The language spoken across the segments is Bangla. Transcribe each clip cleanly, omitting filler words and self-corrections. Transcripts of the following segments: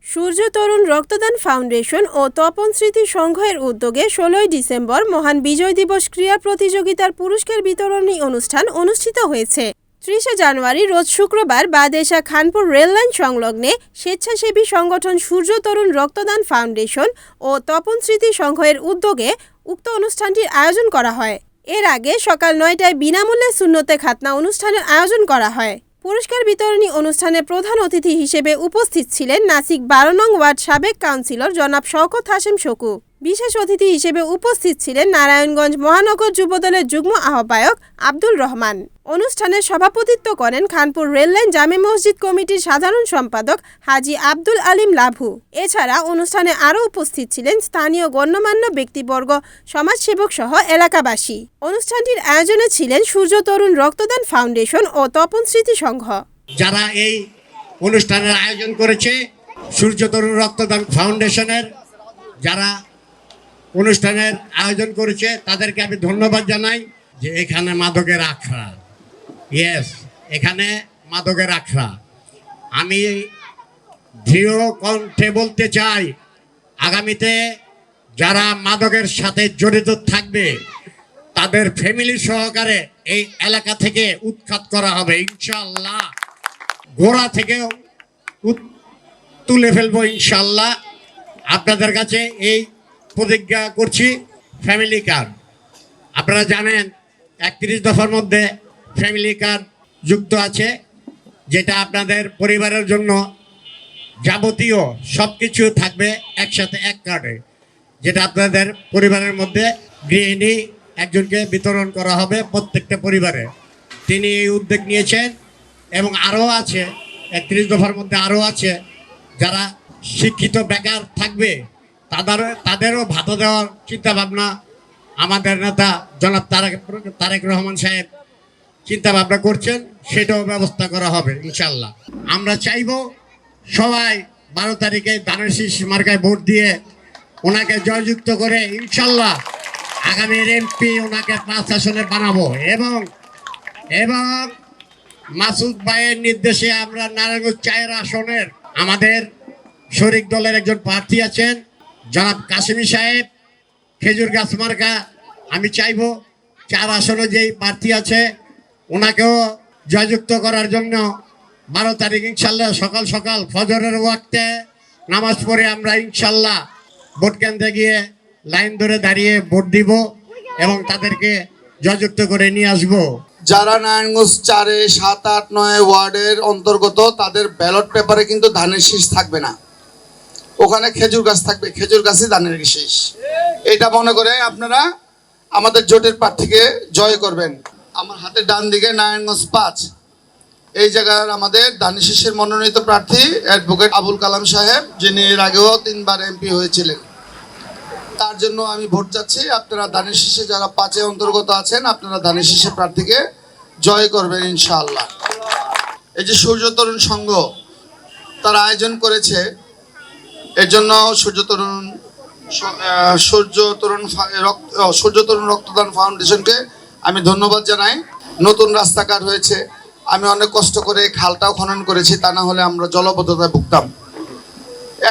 সূর্য তরুণ রক্তদান ফাউন্ডেশন ও তপন স্মৃতি সংঘের উদ্যোগে ১৬ই ডিসেম্বর মহান বিজয় দিবস ক্রীড়া প্রতিযোগিতার পুরস্কার বিতরণী অনুষ্ঠান অনুষ্ঠিত হয়েছে। ৩০ জানুয়ারি রোজ শুক্রবার বাদেশা খানপুর রেললাইন সংলগ্নে স্বেচ্ছাসেবী সংগঠন সূর্য তরুণ রক্তদান ফাউন্ডেশন ও তপন স্মৃতি সংঘের উদ্যোগে উক্ত অনুষ্ঠানটির আয়োজন করা হয়। এর আগে সকাল ৯টায় বিনামূল্যে সুন্নতে খাতনা অনুষ্ঠানের আয়োজন করা হয়। পুরস্কার বিতরণী অনুষ্ঠানে প্রধান অতিথি হিসেবে উপস্থিত ছিলেন নাসিক ১২ নং ওয়ার্ড সাবেক কাউন্সিলর জনাব শওকত হাশেম শকু। বিশেষ অতিথি হিসেবে উপস্থিত ছিলেন নারায়ণগঞ্জ মহানগর যুবদলের যুগ্ম আহ্বায়ক আব্দুল রহমান। অনুষ্ঠানে সভাপতিত্ব করেন খানপুর রেললাইন জামে মসজিদ কমিটির সাধারণ সম্পাদক হাজী আব্দুল আলিম লাভু। এছাড়া অনুষ্ঠানে আরও উপস্থিত ছিলেন স্থানীয় গণ্যমান্য ব্যক্তিবর্গ, সমাজসেবক সহ এলাকাবাসী। অনুষ্ঠানটির আয়োজনে ছিলেন সূর্য তরুণ রক্তদান ফাউন্ডেশন ও তপন স্মৃতি সংঘ। যারা এই অনুষ্ঠানের আয়োজন করেছে সূর্য তরুণ রক্তদান ফাউন্ডেশনের যারা অনুষ্ঠানের আয়োজন করেছে তাদেরকে আমি ধন্যবাদ জানাই। যে এখানে মাদকের আখড়া, এখানে মাদকের আখড়া। আমি দৃঢ় কণ্ঠে বলতে চাই, আগামীতে যারা মাদকের সাথে জড়িত থাকবে তাদের ফ্যামিলি সহকারে এই এলাকা থেকে উৎখাত করা হবে ইনশাআল্লাহ। গোড়া থেকে তুলে ফেলবো ইনশাআল্লাহ। আপনাদের কাছে এই প্রতিজ্ঞা করছি। ফ্যামিলি কার্ড আপনারা জানেন ৩১ দফার মধ্যে ফ্যামিলি কার্ড যুক্ত আছে, যেটা আপনাদের পরিবারের জন্য যাবতীয় সব কিছু থাকবে একসাথে এক কার্ডে, যেটা আপনাদের পরিবারের মধ্যে গৃহিণী একজনকে বিতরণ করা হবে প্রত্যেকটা পরিবারে। তিনি এই উদ্যোগ নিয়েছেন এবং আরও আছে ৩১ দফার মধ্যে আরও আছে যারা শিক্ষিত বেকার থাকবে তাদেরও ভাতা দেওয়ার চিন্তাভাবনা আমাদের নেতা জনাব তারেক রহমান সাহেব চিন্তাভাবনা করছেন, সেটাও ব্যবস্থা করা হবে ইনশাল্লাহ। আমরা চাইব সবাই ১২ তারিখে ধানের শীষ মার্কায় ভোট দিয়ে ওনাকে জয়যুক্ত করে ইনশাল্লাহ আগামীর এমপি ওনাকে ৫ আসনে বানাবো। এবং মাসুদ ভাইয়ের নির্দেশে আমরা নারায়ণগঞ্জ ৪ আসনের আমাদের শরিক দলের একজন প্রার্থী আছেন জনাব কাশিমি সাহেব, খেজুর গাছ মার্কা। আমি চাইব ৪ আসনে যেই প্রার্থী আছে ওনাকেও জয়যুক্ত করার জন্য ১২ তারিখ ইনশাল্লাহ সকাল সকাল ফজরের ওয়াক্তে নামাজ পড়ে আমরা ইনশাল্লাহ ভোট কেন্দ্রে গিয়ে লাইন ধরে দাঁড়িয়ে ভোট দিব এবং তাদেরকে জয়যুক্ত করে নিয়ে আসবো। যারা নারায়ণগঞ্জ ৪, ৭, ৮, ৯ ওয়ার্ডের অন্তর্গত তাদের ব্যালট পেপারে কিন্তু ধানের শীষ থাকবে না, ওখানে খেজুর গাছ থাকবে, খেজুর গাছই ধানের শীষ। এটা মনে করে আপনারা আমাদের জোটের প্রার্থীকে জয় করবেন। আমার হাতের ডান দিকে নারায়ণগঞ্জ ৫ এই জায়গার আমাদের ধানের শীষের মনোনীত প্রার্থী অ্যাডভোকেট আবুল কালাম সাহেব, যিনি এর আগেও ৩ বার এমপি হয়েছিলেন। তার জন্য আমি ভোট চাচ্ছি। আপনারা ধানের শীষে যারা ৫-এ অন্তর্গত আছেন আপনারা ধানের শীষে প্রার্থীকে জয় করবেন ইনশাআল্লাহ। এই যে সূর্য তরুণ সংঘ তারা আয়োজন করেছে, এর জন্য সূর্য তরুণ রক্তদান ফাউন্ডেশনকে আমি ধন্যবাদ জানাই। নতুন রাস্তাঘাট হয়েছে, আমি অনেক কষ্ট করে খালটাও খনন করেছি, তা না হলে আমরা জলবদ্ধতায় ভুগতাম।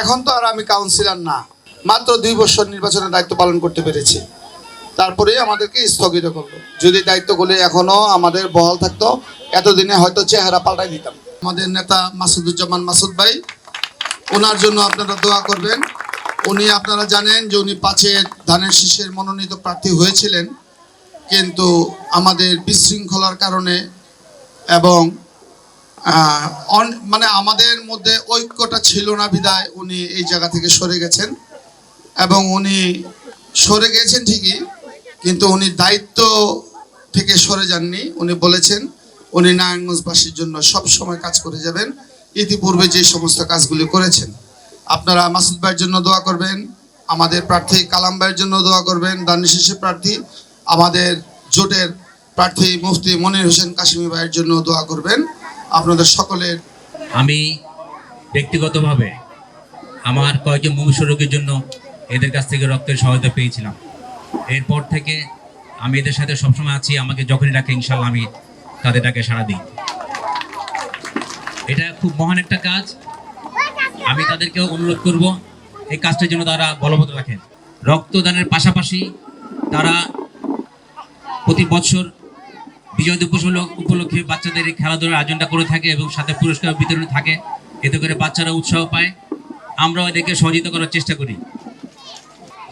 এখন তো আর আমি কাউন্সিলর না, মাত্র ২ বছর নির্বাচনের দায়িত্ব পালন করতে পেরেছি, তারপরে আমাদেরকে স্থগিত করলো। যদি দায়িত্বগুলি এখনো আমাদের বহাল থাকতো এতদিনে হয়তো চেহারা পাল্টাই দিতাম। আমাদের নেতা মাসুদুজ্জামান মাসুদ ভাই, ওনার জন্য আপনারা দোয়া করবেন। উনি আপনারা জানেন যে উনি ৫-এ ধানের শীষের মনোনীত প্রার্থী হয়েছিলেন, কিন্তু আমাদের বিশৃঙ্খলার কারণে এবং মানে আমাদের মধ্যে ঐক্যটা ছিল না বিধায় উনি এই জায়গা থেকে সরে গেছেন। এবং উনি সরে গেছেন ঠিকই, কিন্তু উনি দায়িত্ব থেকে সরে যাননি। উনি বলেছেন উনি নারায়ণগঞ্জবাসীর জন্য সব সময় কাজ করে যাবেন, ইতিপূর্বে যে সমস্ত কাজগুলি করেছেন। আপনারা মাসুদ ভাইয়ের জন্য দোয়া করবেন, আমাদের প্রার্থী কালাম ভাইয়ের জন্য দোয়া করবেন, ধানের শীষের প্রার্থী আমাদের জোটের প্রার্থী মুফতি মনির হোসেন কাশিমি ভাইয়ের জন্য দোয়া করবেন। আপনাদের সকলের আমি ব্যক্তিগতভাবে আমার কয়েকজন মুমূর্ষু রোগীর জন্য এদের কাছ থেকে রক্তের সহায়তা পেয়েছিলাম। এরপর থেকে আমি এদের সাথে সবসময় আছি, আমাকে যখনই ডাকে ইনশাল্লাহ আমি তাদের ডাকে সাড়া দিই। এটা খুব মহান একটা কাজ। আমি তাদেরকে অনুরোধ করব এই কাজটার জন্য তারা বলবৎ রাখেন। রক্তদানের পাশাপাশি তারা প্রতি বছর বিজয় দিবস উপলক্ষে বাচ্চাদের এই খেলাধুলার আয়োজনটা করে থাকে এবং সাথে পুরস্কার বিতরণ থাকে। এতে করে বাচ্চারা উৎসাহ পায়, আমরাও এদেরকে সহযোগিতা করার চেষ্টা করি।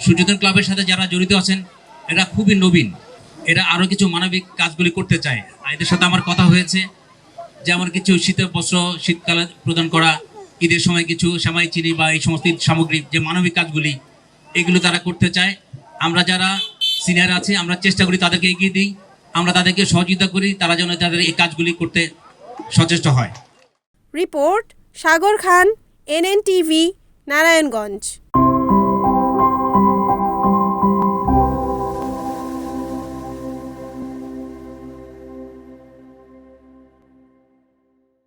সূর্যোদয় ক্লাবের সাথে যারা জড়িত আছেন এরা খুবই নবীন, এরা আরও কিছু মানবিক কাজগুলি করতে চায়। এদের সাথে আমার কথা হয়েছে, যেমন কিছু শীতের বস্ত্র শীতকালে প্রদান করা, ঈদের সময় কিছু সেমাই চিনি বা এই সমস্ত সামগ্রী যে মানবিক কাজগুলি এগুলো তারা করতে চায়। আমরা যারা সিনিয়র আছি আমরা চেষ্টা করি তাদেরকে এগিয়ে দিই, আমরা তাদেরকে সহযোগিতা করি, তারা যেন তাদের এই কাজগুলি করতে সচেষ্ট হয়। রিপোর্ট সাগর খান, NNTV, নারায়ণগঞ্জ।